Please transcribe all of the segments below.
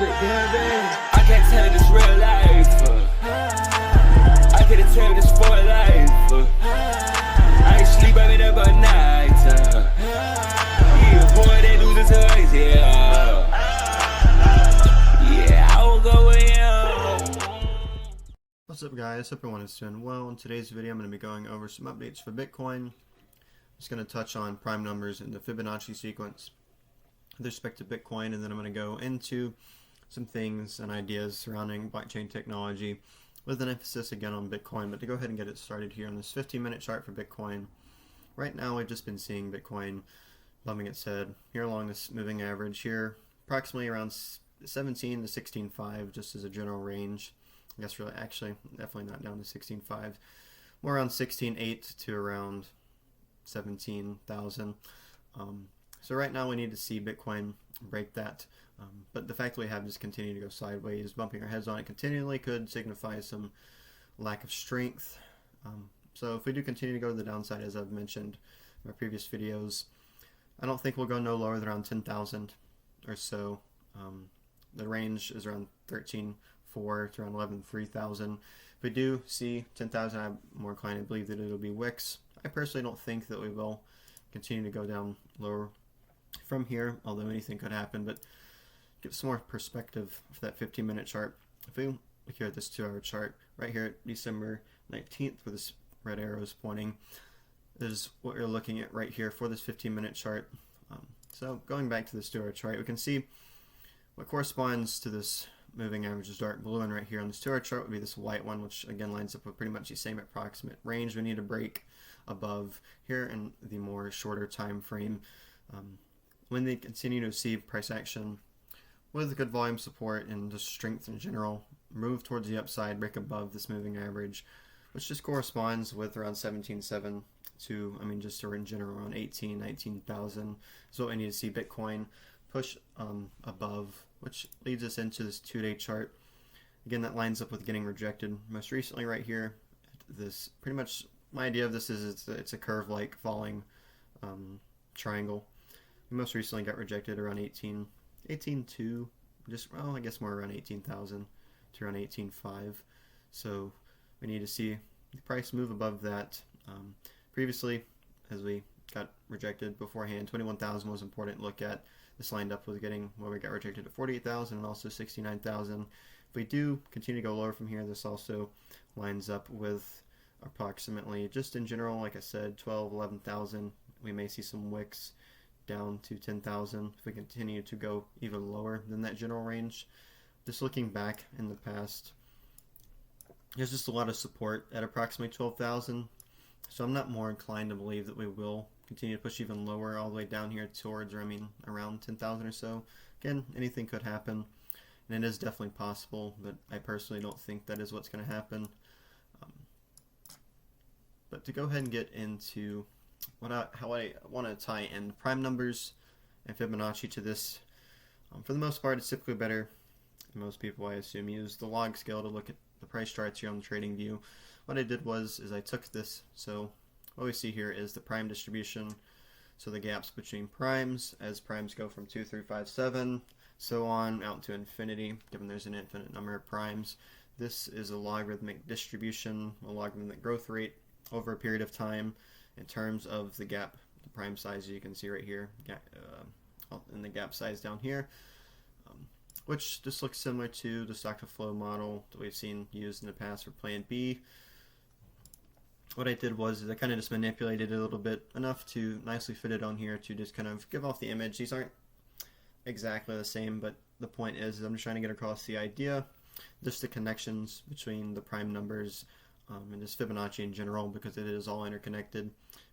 I can't tell it, it's real life. I could've tell this for life. I ain't sleep, I been up all night. Yeah, boy, they losing toys, yeah. Yeah, I will go with him. What's up, guys? Hope everyone is doing well. In today's video, I'm going to be going over some updates for Bitcoin. I'm just going to touch on prime numbers in the Fibonacci sequence with respect to Bitcoin, and then I'm going to go into some things and ideas surrounding blockchain technology with an emphasis again on Bitcoin. But to go ahead and get it started here on this 15-minute chart for Bitcoin, right now we've just been seeing Bitcoin bumping its head here along this moving average here, approximately around 17 to 16.5 just as a general range. I guess really actually definitely not down to 16.5, more around 16.8 to around 17,000. So right now we need to see Bitcoin break that, but the fact that we have just continued to go sideways, bumping our heads on it continually, could signify some lack of strength. So if we do continue to go to the downside, as I've mentioned in my previous videos, I don't think we'll go no lower than around 10,000 or so. The range is around 13.4 to around 11,300. If we do see 10,000, I'm more inclined to believe that it'll be wicks. I personally don't think that we will continue to go down lower from here, although anything could happen. But give some more perspective for that 15-minute chart. If we look here at this 2-hour chart, right here at December 19th, where this red arrow is pointing, is what you're looking at right here for this 15-minute chart. So going back to this 2-hour chart, we can see what corresponds to this moving average is dark blue, and right here on this 2-hour chart would be this white one, which again lines up with pretty much the same approximate range we need to break above here in the more shorter time frame. When they continue to see price action with good volume support and just strength in general, move towards the upside, break above this moving average, which just corresponds with around 17.7 to, just in general around 19,000 is what we need to see Bitcoin push above, which leads us into this 2-day chart. Again, that lines up with getting rejected most recently right here. This pretty much, my idea of this is it's a curve-like falling triangle. We most recently got rejected around 18.2, just, well, I guess more around 18,000 to around 18.5. So we need to see the price move above that. Previously, as we got rejected beforehand, 21,000 was important to look at. This lined up with getting where we got rejected at 48,000 and also 69,000. If we do continue to go lower from here, this also lines up with approximately, just in general, like I said, 12, 11,000. We may see some wicks down to 10,000 if we continue to go even lower than that general range. Just looking back in the past, there's just a lot of support at approximately 12,000. So I'm not more inclined to believe that we will continue to push even lower all the way down here towards, or around 10,000 or so. Again, anything could happen, and it is definitely possible, but I personally don't think that is what's going to happen. But to go ahead and get into how I want to tie in prime numbers and Fibonacci to this, for the most part, it's typically better. Most people, I assume, use the log scale to look at the price charts here on the trading view. What I did was I took this, so what we see here is the prime distribution, so the gaps between primes as primes go from 2 through 5, 7, so on out to infinity, given there's an infinite number of primes. This is a logarithmic distribution, a logarithmic growth rate over a period of time in terms of the gap, the prime size you can see right here, and the gap size down here, which just looks similar to the stock to flow model that we've seen used in the past for plan B. What I did was I kind of just manipulated it a little bit, enough to nicely fit it on here to just kind of give off the image. These aren't exactly the same, but the point is I'm just trying to get across the idea, just the connections between the prime numbers and just Fibonacci in general, because it is all interconnected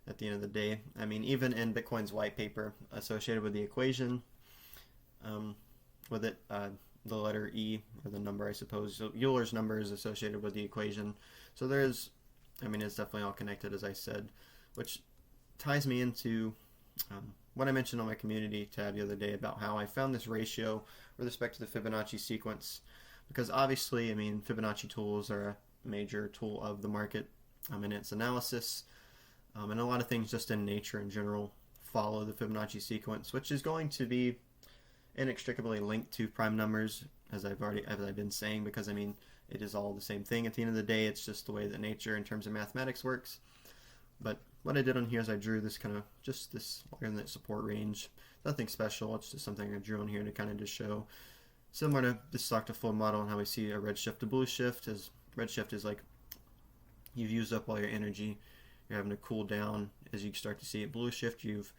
at the end of the day. Even in Bitcoin's white paper associated with the equation, with it, the letter E, or the number, I suppose, so Euler's number is associated with the equation. So there's, it's definitely all connected, as I said, which ties me into what I mentioned on my community tab the other day about how I found this ratio with respect to the Fibonacci sequence, because obviously, Fibonacci tools are a major tool of the market in its analysis, and a lot of things just in nature in general follow the Fibonacci sequence, which is going to be inextricably linked to prime numbers as I've been saying, because I mean it is all the same thing at the end of the day. It's just the way that nature in terms of mathematics works. But what I did on here is I drew this kind of just this support range. Nothing special. It's just something I drew on here to kind of just show, similar to the stock to flow model and how we see a red shift to blue shift. As red shift is like you've used up all your energy, you're having to cool down. As you start to see it blue shift, you've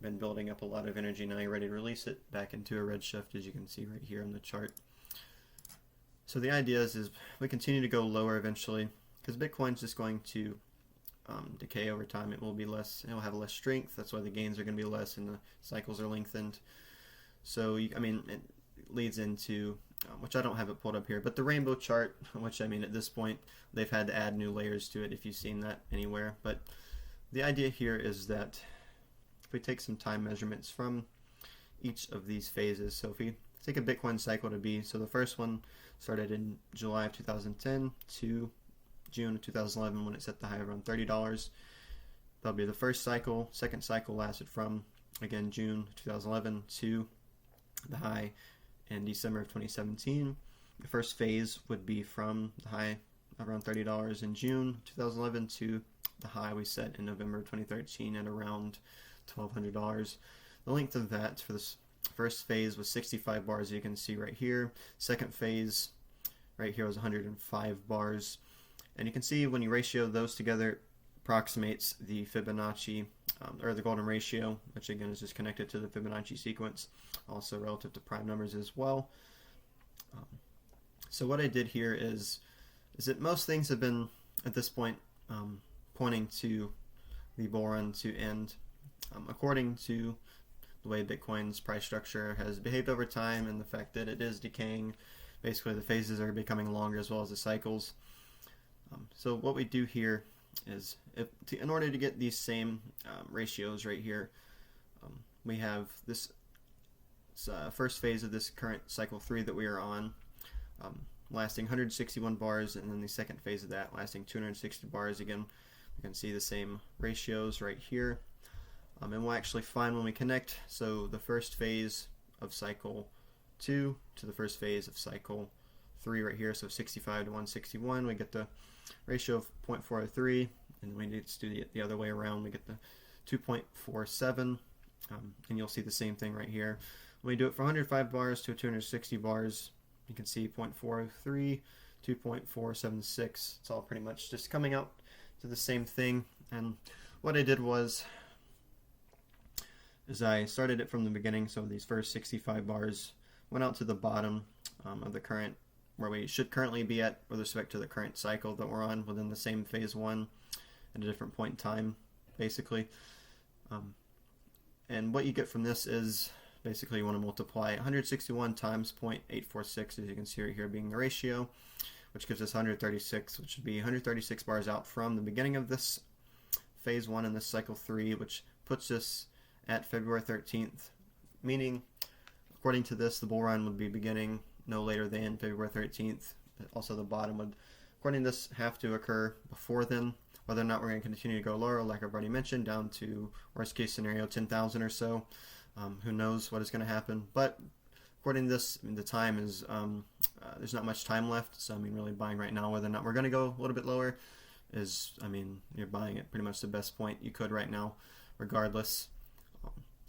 been building up a lot of energy, now you're ready to release it back into a red shift, as you can see right here on the chart. So the idea is we continue to go lower eventually, because Bitcoin's just going to decay over time. It will be less, it will have less strength. That's why the gains are going to be less and the cycles are lengthened. So it leads into which I don't have it pulled up here, but the rainbow chart, which at this point they've had to add new layers to it if you've seen that anywhere. But the idea here is that if we take some time measurements from each of these phases, so if we take a Bitcoin cycle to be, so the first one started in July of 2010 to June of 2011 when it set the high around $30. That'll be the first cycle. Second cycle lasted from, again, June 2011 to the high in December of 2017. The first phase would be from the high around $30 in June 2011 to the high we set in November of 2013 at around $1,200. The length of that for this first phase was 65 bars, you can see right here. Second phase right here was 105 bars. And you can see when you ratio those together, approximates the Fibonacci, or the golden ratio, which again is just connected to the Fibonacci sequence, also relative to prime numbers as well. So what I did here is that most things have been, at this point, pointing to the bull run to end, according to the way Bitcoin's price structure has behaved over time and the fact that it is decaying. Basically, the phases are becoming longer as well as the cycles. So what we do here is, in order to get these same ratios right here, we have this first phase of this current cycle 3 that we are on, lasting 161 bars, and then the second phase of that lasting 260 bars. Again, we can see the same ratios right here. And we'll actually find when we connect, so the first phase of cycle 2 to the first phase of cycle 3 right here, so 65 to 161, we get the ratio of 0.403, and we need to do the other way around, we get the 2.47, and you'll see the same thing right here. When we do it for 105 bars to 260 bars, you can see 0.403, 2.476, it's all pretty much just coming out to the same thing. And what I did was I started it from the beginning, so these first 65 bars went out to the bottom of the current, where we should currently be at with respect to the current cycle that we're on within the same phase 1 at a different point in time, basically. And what you get from this is basically you want to multiply 161 times 0.846, as you can see right here being the ratio, which gives us 136, which would be 136 bars out from the beginning of this phase 1 and this cycle 3, which puts us at February 13th, meaning according to this the bull run would be beginning no later than February 13th. Also the bottom would, according to this, have to occur before then. Whether or not we're going to continue to go lower, like I've already mentioned, down to worst case scenario 10,000 or so, who knows what is going to happen. But according to this, the time is there's not much time left, so really buying right now, whether or not we're going to go a little bit lower, is you're buying at pretty much the best point you could right now, regardless.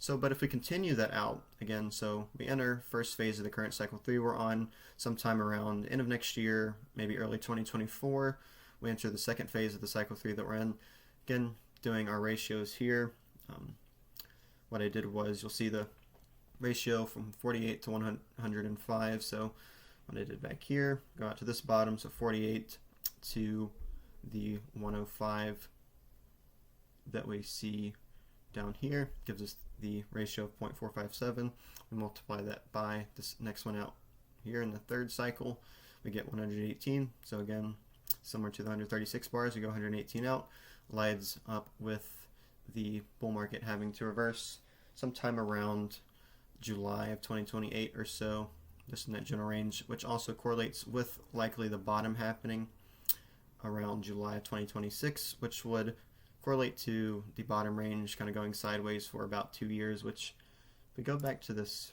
But if we continue that out again, so we enter first phase of the current cycle 3 we're on, sometime around end of next year, maybe early 2024, we enter the second phase of the cycle 3 that we're in. Again, doing our ratios here. What I did was, you'll see the ratio from 48 to 105. So what I did back here, go out to this bottom, so 48 to the 105 that we see down here gives us the ratio of 0.457. We multiply that by this next one out here in the third cycle, we get 118. So again, similar to the 136 bars, we go 118 out, lines up with the bull market having to reverse sometime around July of 2028 or so, just in that general range, which also correlates with likely the bottom happening around July of 2026, which would correlate to the bottom range kind of going sideways for about 2 years, which if we go back to this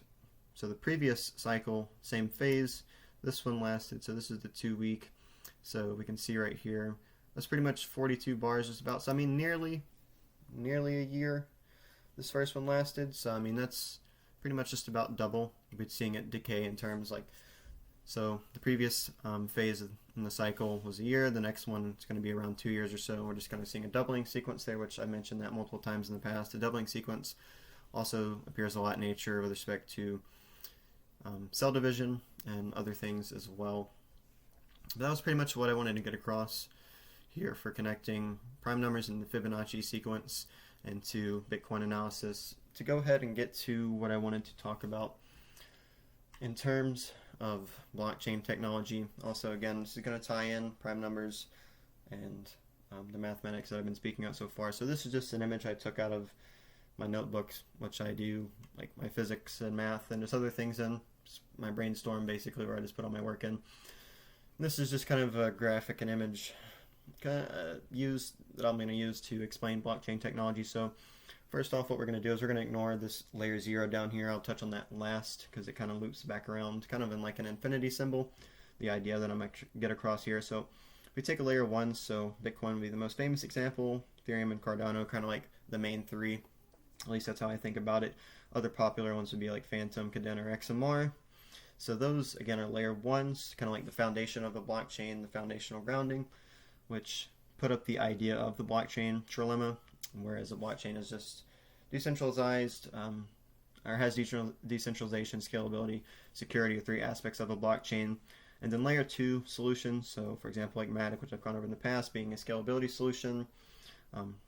So the previous cycle, same phase, this one lasted, so this is the 2 week. So we can see right here, that's pretty much 42 bars just about. So I mean nearly a year this first one lasted. So I mean that's pretty much just about double. We're seeing it decay in terms like, so the previous phase in the cycle was a year, the next one is going to be around 2 years or so. We're just kind of seeing a doubling sequence there, which I mentioned that multiple times in the past. A doubling sequence also appears a lot in nature with respect to cell division and other things as well. But that was pretty much what I wanted to get across here for connecting prime numbers in the Fibonacci sequence and to Bitcoin analysis. To go ahead and get to what I wanted to talk about in terms of blockchain technology. Also, again, this is going to tie in prime numbers and the mathematics that I've been speaking out so far. So this is just an image I took out of my notebooks, which I do like my physics and math and just other things in. Just my brainstorm basically, where I just put all my work in. This is just kind of a graphic and image that I'm going to use to explain blockchain technology. So first off, what we're going to do is we're going to ignore this layer 0 down here. I'll touch on that last because it kind of loops back around, kind of in like an infinity symbol, the idea that I'm going to get across here. So if we take a layer 1, so Bitcoin would be the most famous example, Ethereum and Cardano kind of like the main three. At least that's how I think about it. Other popular ones would be like Phantom, Cadena, or XMR. So those, again, are layer 1s, kind of like the foundation of the blockchain, the foundational grounding, which put up the idea of the blockchain trilemma, whereas a blockchain is just decentralized, or has decentralization, scalability, security, are 3 aspects of a blockchain. And then layer 2 solutions, so for example like Matic, which I've gone over in the past, being a scalability solution.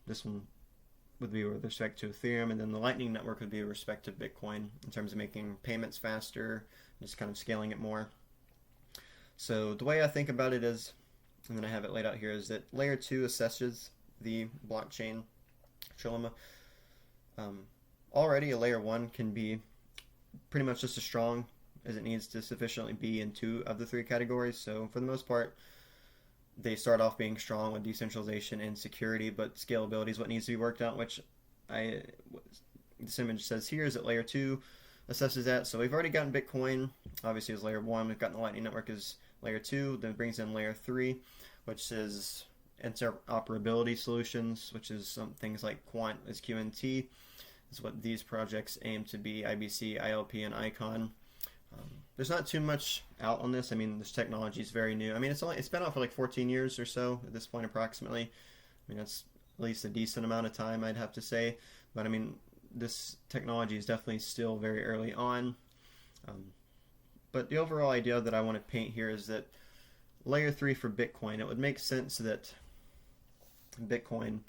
This one would be with respect to Ethereum, and then the Lightning Network would be with respect to Bitcoin in terms of making payments faster, just kind of scaling it more. So the way I think about it is, and then I have it laid out here, is that layer 2 assesses the blockchain trilemma. Already a layer 1 can be pretty much just as strong as it needs to sufficiently be in 2 of the 3 categories. So for the most part, they start off being strong with decentralization and security, but scalability is what needs to be worked out, which this image says here is that layer 2 assesses that. So we've already gotten Bitcoin, obviously, as layer 1. We've gotten the Lightning Network as layer 2. Then it brings in layer 3, which is interoperability solutions, which is some things like Quant as QNT, is what these projects aim to be, IBC, ILP, and ICON. There's not too much out on this. I mean, this technology is very new. I mean, it's been out for like 14 years or so at this point, approximately. I mean, that's at least a decent amount of time, I'd have to say. But I mean, this technology is definitely still very early on. But the overall idea that I want to paint here is that layer 3 for Bitcoin, it would make sense that Bitcoin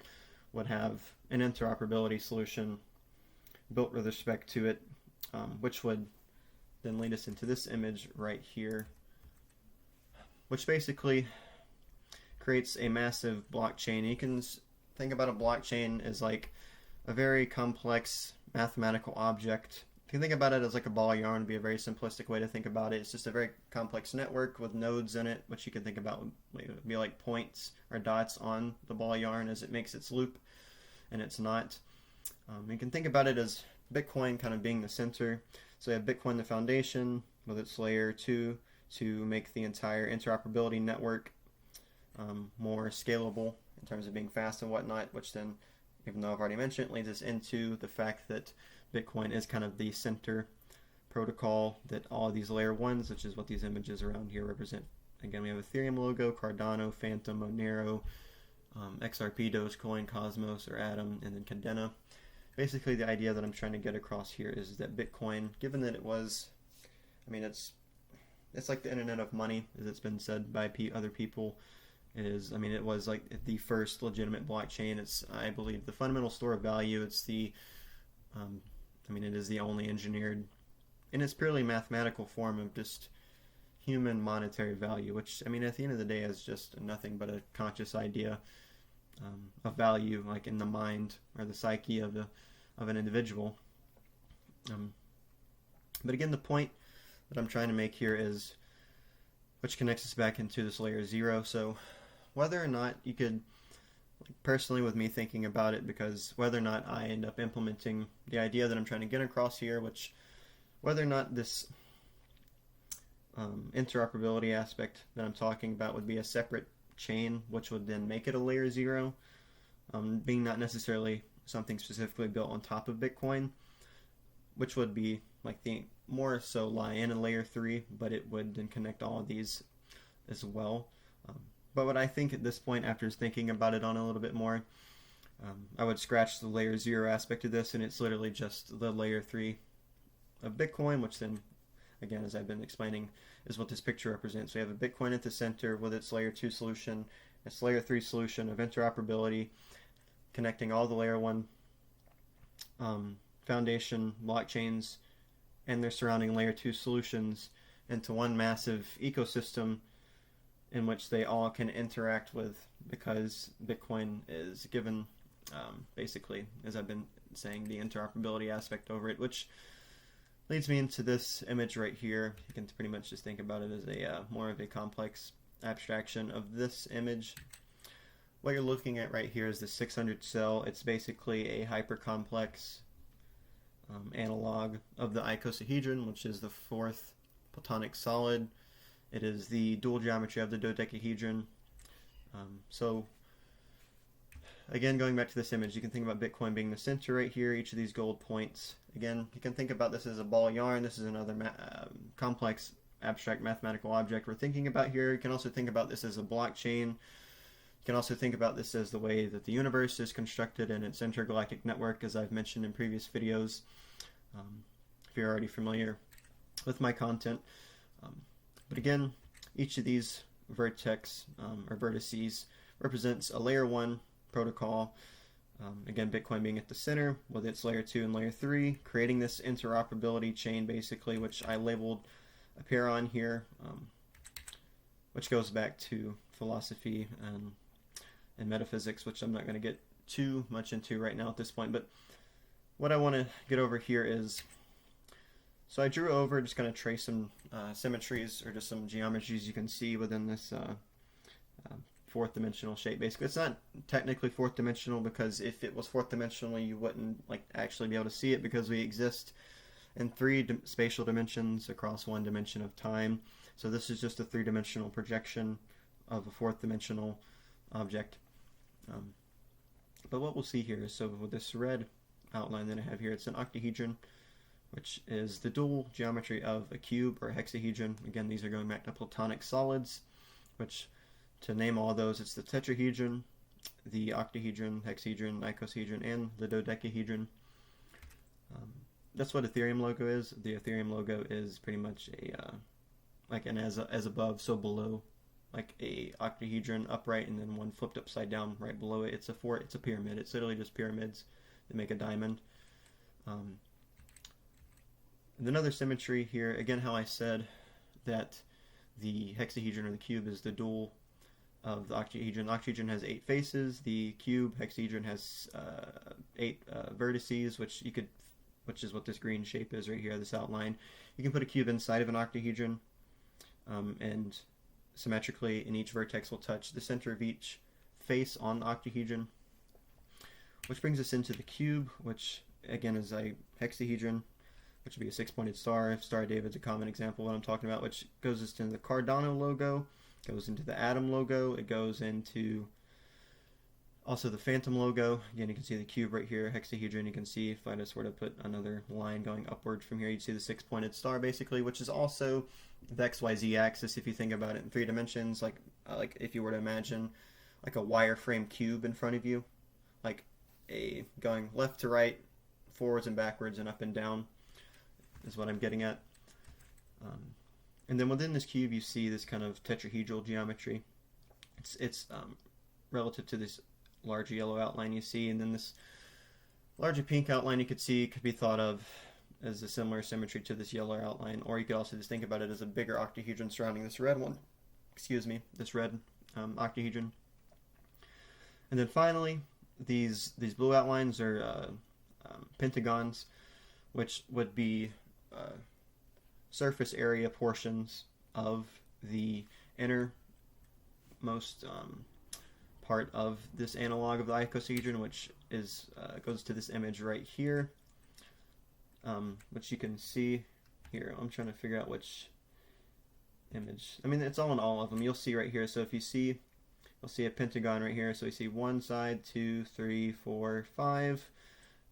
would have an interoperability solution built with respect to it, which would then lead us into this image right here, which basically creates a massive blockchain. You can think about a blockchain as like a very complex mathematical object. If you think about it as like a ball of yarn, would be a very simplistic way to think about it. It's just a very complex network with nodes in it, which you can think about would be like points or dots on the ball of yarn as it makes its loop, and it's not. You can think about it as Bitcoin kind of being the center. So you have Bitcoin, the foundation, with its layer 2 to make the entire interoperability network more scalable in terms of being fast and whatnot, which then, even though I've already mentioned it, leads us into the fact that Bitcoin is kind of the center protocol that all of these layer 1s, which is what these images around here represent. Again, we have Ethereum logo, Cardano, Phantom, Monero, XRP, Dogecoin, Cosmos, or Atom, and then Cadena. Basically, the idea that I'm trying to get across here is that Bitcoin, given that it was, I mean, it's like the internet of money, as it's been said by other people. It is, I mean, it was like the first legitimate blockchain. It's, I believe, the fundamental store of value. It's the, I mean, it is the only engineered, in its purely mathematical form of just human monetary value, which, I mean, at the end of the day is just nothing but a conscious idea of value, like in the mind or the psyche of an individual. But again, the point that I'm trying to make here is, which connects us back into this layer 0. So whether or not you could, personally with me thinking about it, because whether or not I end up implementing the idea that I'm trying to get across here, which whether or not this interoperability aspect that I'm talking about would be a separate chain, which would then make it a layer 0, being not necessarily something specifically built on top of Bitcoin, which would be like the more so lie in a layer 3, but it would then connect all of these as well. But what I think at this point, after thinking about it on a little bit more, I would scratch the layer 0 aspect of this, and it's literally just the layer 3 of Bitcoin, which then, again, as I've been explaining, is what this picture represents. We have a Bitcoin at the center with its layer 2 solution, its layer 3 solution of interoperability, connecting all the layer 1 foundation blockchains and their surrounding layer 2 solutions into one massive ecosystem in which they all can interact with, because Bitcoin is given basically, as I've been saying, the interoperability aspect over it, which leads me into this image right here. You can pretty much just think about it as a more of a complex abstraction of this image. What you're looking at right here is the 600 cell. It's basically a hyper-complex analog of the icosahedron, which is the fourth platonic solid. It is the dual geometry of the dodecahedron. So again, going back to this image, you can think about Bitcoin being the center right here, each of these gold points. Again, you can think about this as a ball of yarn. This is another complex abstract mathematical object we're thinking about here. You can also think about this as a blockchain. You can also think about this as the way that the universe is constructed in its intergalactic network, as I've mentioned in previous videos, if you're already familiar with my content. But again, each of these vertex or vertices represents a layer 1 protocol. Again, Bitcoin being at the center with its layer 2 and layer 3, creating this interoperability chain basically, which I labeled up here on here, which goes back to philosophy and metaphysics, which I'm not going to get too much into right now at this point. But what I want to get over here is, so I drew over, just going to trace some symmetries or just some geometries you can see within this fourth dimensional shape. Basically, it's not technically fourth dimensional, because if it was fourth dimensional, you wouldn't actually be able to see it, because we exist in 3 spatial dimensions across 1 dimension of time. So this is just a 3-dimensional projection of a fourth dimensional object. But what we'll see here is, so with this red outline that I have here, it's an octahedron, which is the dual geometry of a cube or a hexahedron. Again, these are going back to platonic solids, which, to name all those, it's the tetrahedron, the octahedron, hexahedron, icosahedron, and the dodecahedron. That's what Ethereum logo is. The Ethereum logo is pretty much a like an as above, so below, like a octahedron upright and then one flipped upside down right below it. It's a pyramid. It's literally just pyramids that make a diamond. And another symmetry here, again, how I said that the hexahedron or the cube is the dual of the octahedron. The octahedron has 8 faces. The cube hexahedron has 8 vertices, which is what this green shape is right here, this outline. You can put a cube inside of an octahedron, and symmetrically, and each vertex will touch the center of each face on the octahedron. Which brings us into the cube, which again is a hexahedron, which would be a 6-pointed star. Star of David's a common example of what I'm talking about, which goes into the Cardano logo, goes into the Atom logo, it goes into also the Phantom logo. Again, you can see the cube right here, hexahedron. You can see, if I just were to put another line going upward from here, you'd see the 6-pointed star basically, which is also the XYZ axis if you think about it in 3 dimensions, like if you were to imagine like a wireframe cube in front of you, like a going left to right, forwards and backwards, and up and down is what I'm getting at. And then within this cube you see this kind of tetrahedral geometry. It's relative to this larger yellow outline you see, and then this larger pink outline you could see could be thought of as a similar symmetry to this yellow outline, or you could also just think about it as a bigger octahedron surrounding this red one. Excuse me, this red octahedron. And then finally, these blue outlines are pentagons, which would be surface area portions of the innermost part of this analog of the icosahedron, which is goes to this image right here, which you can see here, I'm trying to figure out which image. I mean, it's all in all of them. You'll see right here. So if you see, you'll see a pentagon right here. So you see one side, 2, 3, 4, 5.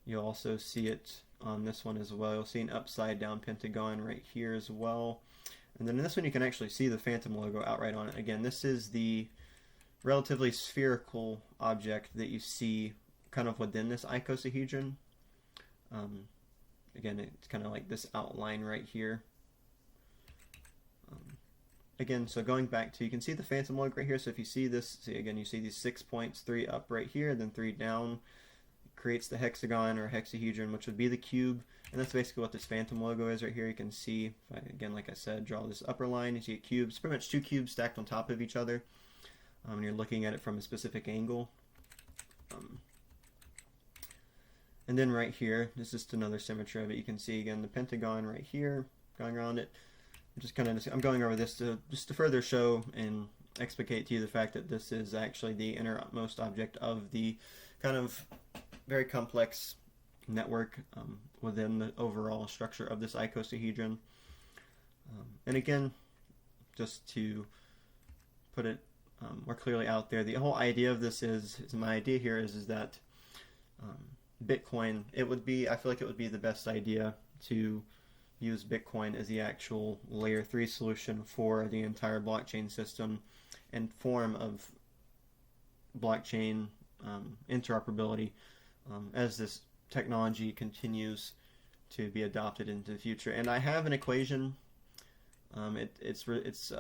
You'll also see it on this one as well. You'll see an upside down pentagon right here as well. And then in this one you can actually see the phantom logo outright on it. Again, this is the relatively spherical object that you see kind of within this icosahedron. Again, it's kind of like this outline right here. Again, so going back to, you can see the phantom logo right here. So if you see this, see again, you see these 6 points, 3 up right here, then 3 down. It creates the hexagon or hexahedron, which would be the cube. And that's basically what this phantom logo is right here. You can see, if I, again, like I said, draw this upper line, you see a cube. It's pretty much 2 cubes stacked on top of each other. And you're looking at it from a specific angle. And then right here, this is just another symmetry of it. You can see again the pentagon right here going around it. I'm going over this just to further show and explicate to you the fact that this is actually the innermost object of the kind of very complex network within the overall structure of this icosahedron. And again, just to put it more clearly out there, the whole idea of this is my idea here is that Bitcoin, I feel like it would be the best idea to use Bitcoin as the actual layer 3 solution for the entire blockchain system and form of blockchain interoperability as this technology continues to be adopted into the future. And I have an equation. It's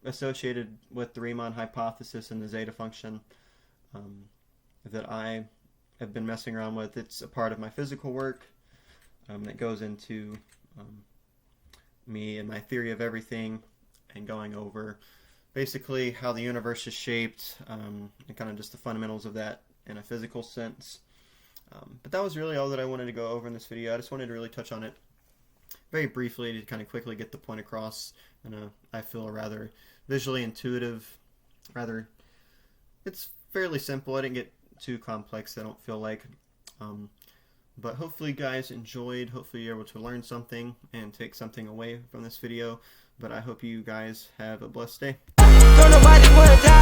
associated with the Riemann hypothesis and the zeta function that I have been messing around with. It's a part of my physical work that goes into me and my theory of everything, and going over basically how the universe is shaped and kind of just the fundamentals of that in a physical sense. But that was really all that I wanted to go over in this video. I just wanted to really touch on it very briefly to kind of quickly get the point across in a, I feel, rather visually intuitive, it's fairly simple. I didn't get too complex, I don't feel like. But hopefully you guys enjoyed, hopefully you're able to learn something and take something away from this video. But I hope you guys have a blessed day. Don't nobody wanna die.